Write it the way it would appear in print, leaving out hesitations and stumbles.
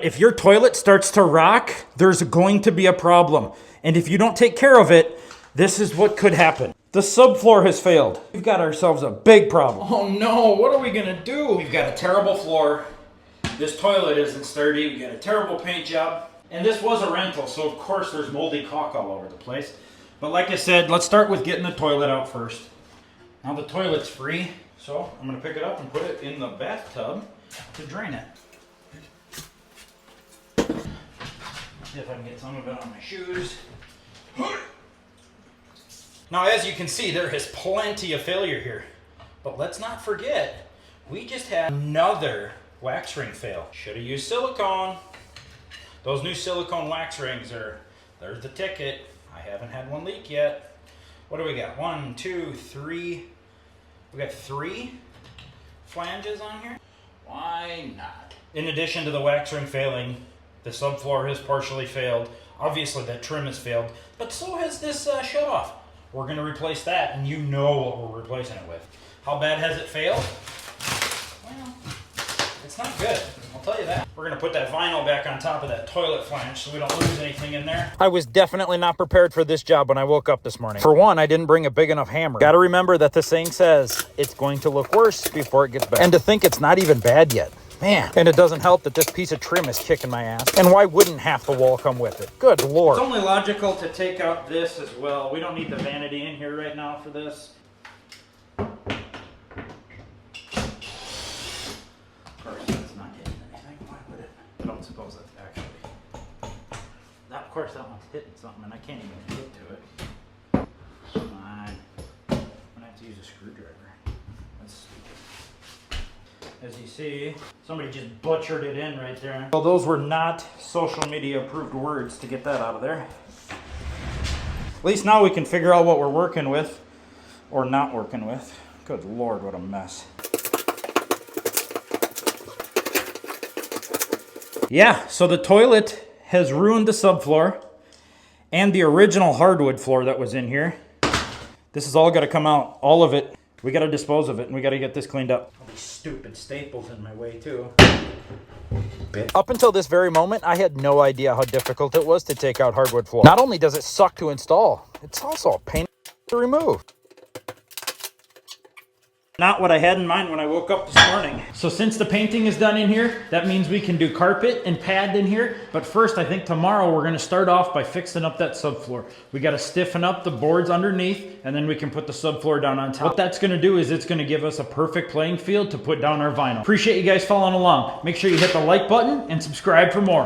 if your toilet starts to rock, there's going to be a problem. And if you don't take care of it, this is what could happen. The subfloor has failed. We've got ourselves a big problem. Oh no, what are we gonna do? We've got a terrible floor. This toilet isn't sturdy. We got a terrible paint job. And this was a rental, so of course there's moldy caulk all over the place. But like I said, let's start with getting the toilet out first. Now the toilet's free, so I'm gonna pick it up and put it in the bathtub to drain it. See if I can get some of it on my shoes. Now, as you can see, there is plenty of failure here. But let's not forget, we just had another wax ring fail. Should have used silicone. Those new silicone wax rings there's the ticket. I haven't had one leak yet. What do we got? 1, 2, 3. We got 3 flanges on here. Why not? In addition to the wax ring failing, the subfloor has partially failed. Obviously that trim has failed, but so has this shutoff. We're going to replace that, and you know what we're replacing it with. How bad has it failed? Well, it's not good. I'll tell you that. We're going to put that vinyl back on top of that toilet flange so we don't lose anything in there. I was definitely not prepared for this job when I woke up this morning. For one, I didn't bring a big enough hammer. Got to remember that the saying says, it's going to look worse before it gets better. And to think it's not even bad yet. Man, and it doesn't help that this piece of trim is kicking my ass. And why wouldn't half the wall come with it? Good Lord. It's only logical to take out this as well. We don't need the vanity in here right now for this. Of course, that's not hitting anything. Why would it? I don't suppose that's actually... Of course, that one's hitting something, and I can't even get to it. Come on. I'm going to have to use a screwdriver. That's stupid. As you see, somebody just butchered it in right there. Well, those were not social media approved words to get that out of there. At least now we can figure out what we're working with or not working with. Good Lord, what a mess. Yeah, so the toilet has ruined the subfloor and the original hardwood floor that was in here. This has all got to come out, all of it. We got to dispose of it, and we got to get this cleaned up. All these stupid staples in my way, too. Up until this very moment, I had no idea how difficult it was to take out hardwood floor. Not only does it suck to install, it's also a pain to remove. Not what I had in mind when I woke up this morning. So since the painting is done in here, that means we can do carpet and pad in here. But first, I think tomorrow we're gonna start off by fixing up that subfloor. We gotta stiffen up the boards underneath, and then we can put the subfloor down on top. What that's gonna do is it's gonna give us a perfect playing field to put down our vinyl. Appreciate you guys following along. Make sure you hit the like button and subscribe for more.